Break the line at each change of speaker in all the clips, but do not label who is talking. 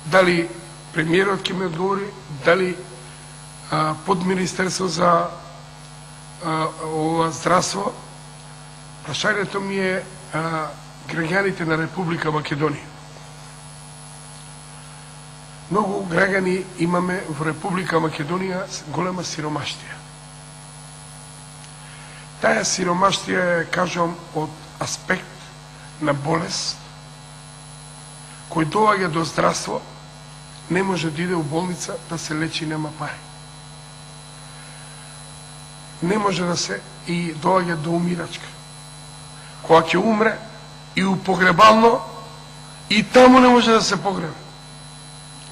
дали премиерот ќе ми одговори, дали под Министерство за здравство. Прашањето ми е граѓаните на Република Македонија. Многу граѓани имаме во Република Македонија голема сиромаштија. Таа сиромаштија е, кажам, од аспект на болест, кој доаѓа до здравство, не може да иде у болница да се лечи, нема пари. Не може да се и доаѓа до умирачка. Кога ќе умре и у погребално, и таму не може да се погребе.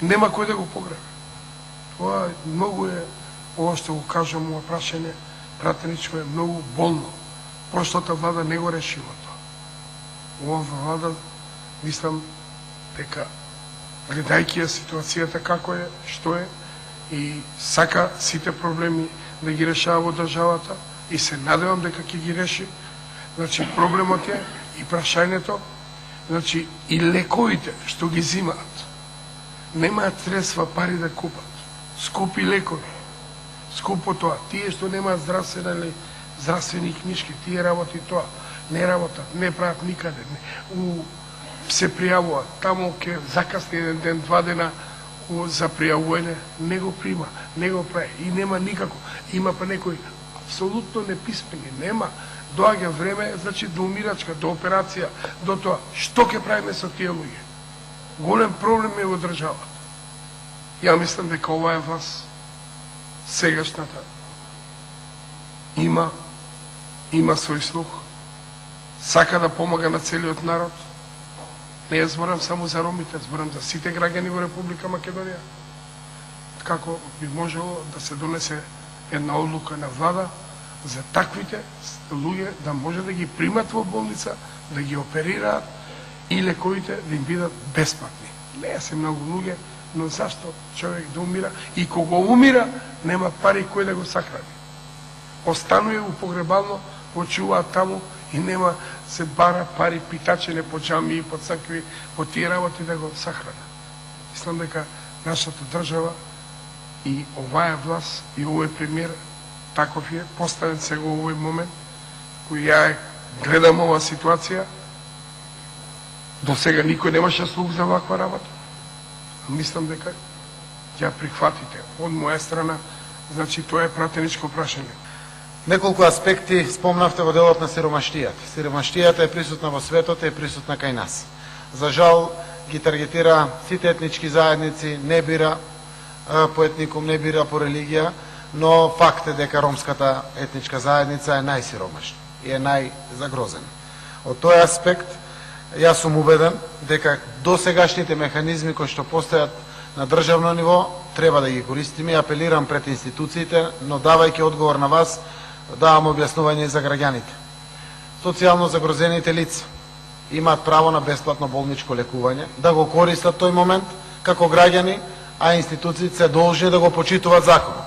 Нема кој да го погребе. Това многу е, ова што го кажам, ова прашање, пратеничко е многу болно. Прошлата влада не го решила тоа. Ова влада, мислам, дека гледајќи ја ситуацијата како е, што е, и сака сите проблеми да ги решава во државата, и се надевам дека ќе ги реши. Значи, проблемот е и прашањето, значи, и лековите што ги зимаат, немаат средства, пари да купат. Скупи лекови. Скупо тоа. Тие што немаат здравствени книжки, тие работи тоа. Не работат, не прават никаде. Се пријавуваат. Таму ќе закасни еден ден, 2 дена за пријавување, не го прима, не го прави. И нема никако. Има па некои апсолутно неписмени. Нема. Доаѓа време, значи, до умирачка, до операција, до тоа. Што ќе правиме со тие луѓе? Голем проблем е во државата. Ја мислам дека оваа власт, сегашната, има свој слух, сака да помага на целиот народ. Не зборам само за ромите, зборам за сите граѓани во Република Македонија. Како би можело да се донесе една одлука на влада за таквите луѓе да може да ги примат во болница, да ги оперираат и лековите да им бидат бесплатни. Не се многу луѓе, но зашто човек да умира и кога умира нема пари кој да го сахрани. Останува у погребално, почуваат таму и нема се бара пари, питачене по џамии, по цркви, по тие работи да го сахрана. Мислам дека нашата држава и оваа власт и овој премиер таков е поставен сега во овој момент, кој ја гледам оваа ситуација. До сега никој немаше слух за ваква работа. Мислам дека ќе прихватите од моја страна, значи тоа е пратеничко прашање.
Неколку аспекти спомнавте во делот на сиромаштијата. Сиромаштијата е присутна во светот, е присутна кај нас. За жал ги таргетира сите етнички заедници, не бира по етникум, не бира по религија, но факт е дека ромската етничка заедница е најсиромашна и е најзагрозена. Од тој аспект, јас сум убеден дека досегашните механизми кои што постојат на државно ниво треба да ги користиме и апелирам пред институциите, но давајќи одговор на вас, давам објаснување за граѓаните. Социјално загрозените лица имаат право на бесплатно болничко лекување, да го користат тој момент како граѓани, а институциите се должни да го почитуваат законот.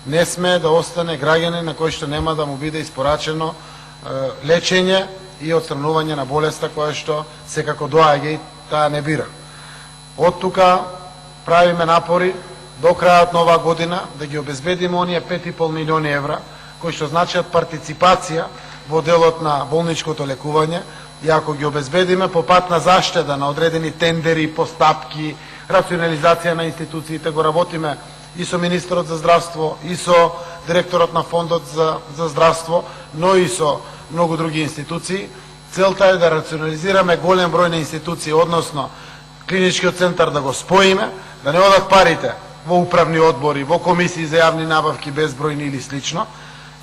Не сме да остане граѓани на кој што нема да му биде испорачено лечење и отстранување на болеста која што секако доаѓа и таа не бира. Од тука правиме напори до крајот на оваа година да ги обезбедиме оние 5,5 милиони евра кои што значат партиципација во делот на болничкото лекување, и ако ги обезбедиме по пат на заштеда на одредени тендери, постапки, рационализација на институциите, го работиме и со министерот за здравство, и со директорот на фондот за здравство, но и со многу други институции. Целта е да рационализираме голем број на институции, односно клиничкиот центар да го споиме, да не одат парите во управни одбори, во комисии за јавни набавки безбројни или слично.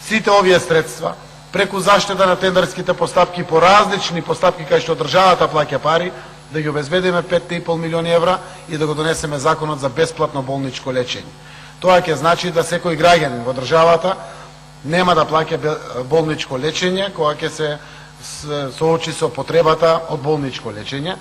Сите овие средства, преку заштеда на тендерските постапки по различни постапки кај што државата плаќа пари, да ги обезбедиме 5,5 милиони евра и да го донесеме законот за бесплатно болничко лечење. Тоа ќе значи да секој граѓанин во државата нема да плаќа болничко лечење кога ќе се соочи со потребата од болничко лечење.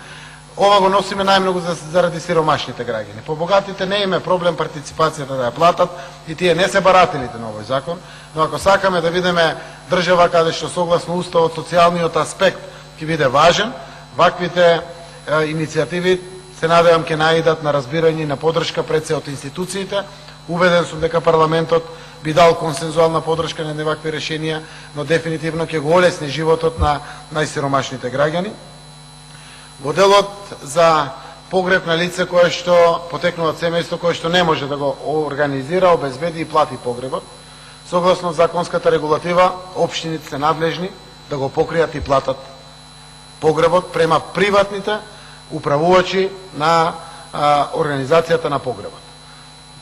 Ова го носиме најмногу заради сиромашните граѓани. По богатите не име проблем партиципацијата да ја платат и тие не се барателите на овој закон, но ако сакаме да видиме држава каде што согласно уставот социјалниот аспект ќе биде важен, ваквите иницијативи се надевам ќе наидат на разбирање и на поддршка пред се од институциите. Уведен сум дека парламентот би дал консензуална поддршка на невакви решенија, но дефинитивно ќе го олесни животот на најсиромашните граѓани. Во делот за погреб на лице кое што потекнува од семејство кое што не може да го организира, обезбеди и плати погребот, согласно законската регулатива, општините се надлежни да го покријат и платат погребот према приватните управувачи на организацијата на погребот.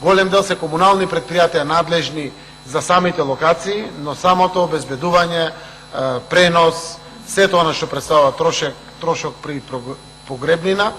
Голем дел се комунални предпријатија надлежни за самите локации, но самото обезбедување, пренос, сето она што представува трошок при погребнина,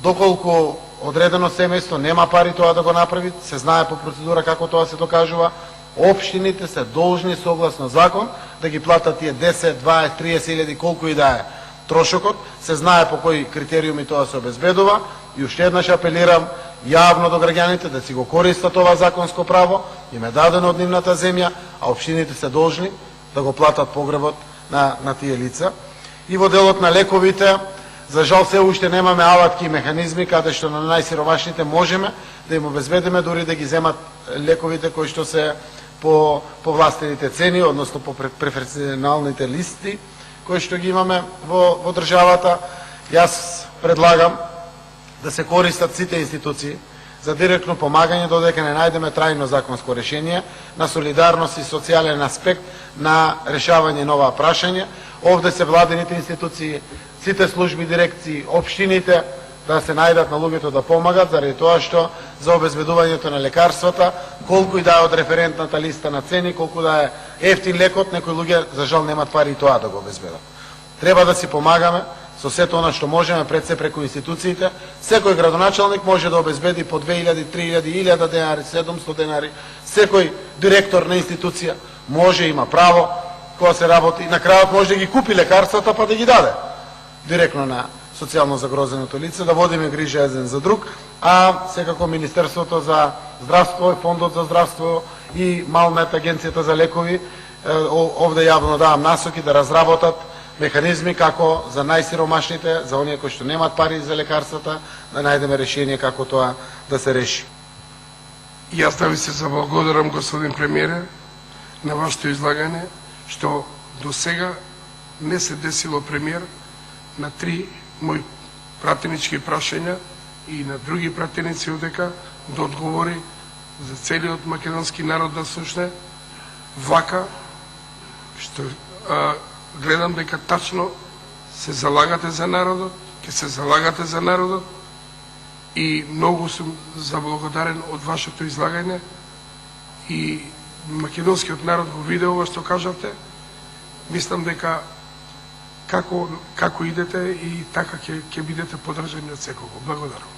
доколку одредено семејство нема пари тоа да го направи, се знае по процедура како тоа се докажува, општините се должни согласно закон да ги платат тие 10, 20, 30 илјади, колку и да е трошокот, се знае по кои критериуми тоа се обезбедува и уште еднаш апелирам јавно до граѓаните да си го користат ова законско право, им е дадено од нивната земја, а општините се должни да го платат погребот на тие лица. И во делот на лековите, за жал се уште немаме алатки и механизми каде што на најсиромашните можеме да им обезбедиме дури да ги земат лековите кои што се по властените цени, односно по преференцијалните листи кои што ги имаме во државата. Јас предлагам да се користат сите институции за директно помагање додека не најдеме трајно законско решение на солидарност и социјален аспект на решавање на ова прашање. Овде се владените институции, сите служби, дирекции, општините да се најдат на луѓето да помагат, заради тоа што за обезбедувањето на лекарствата, колку и да е од референтната листа на цени, колку да е ефтин лекот, некои луѓе за жал немат пари и тоа да го обезбедат. Треба да си помагаме со сето она што можеме пред се преку институциите. Секој градоначалник може да обезбеди по 2000, 3000, 1000 денари, 700 денари. Секој директор на институција може, има право кога се работи. На крајот може да ги купи лекарствата па да ги даде директно на социјално загрозеното лице, да водиме грижа еден за друг, а секако Министерството за здравство, Фондот за здравство и Малмет, Агенцијата за лекови, овде јавно давам насоки да разработат механизми како за најсиромашните, за оние кои што немаат пари за лекарствата, да најдеме решение како тоа да се реши.
Јас да ви се заблагодарам, господин премиере, на вашето излагање, што до сега не се десило премиер на 3 мои пратенички прашања и на други пратеници одека да одговори за целиот македонски народ да слушне вака, што гледам дека тачно се залагате за народот, ќе се залагате за народот и многу сум заблагодарен од вашето излагање и македонскиот народ го виде ова што кажавте. Мислам дека како идете и така ќе бидете поддржани од секого. Благодарам.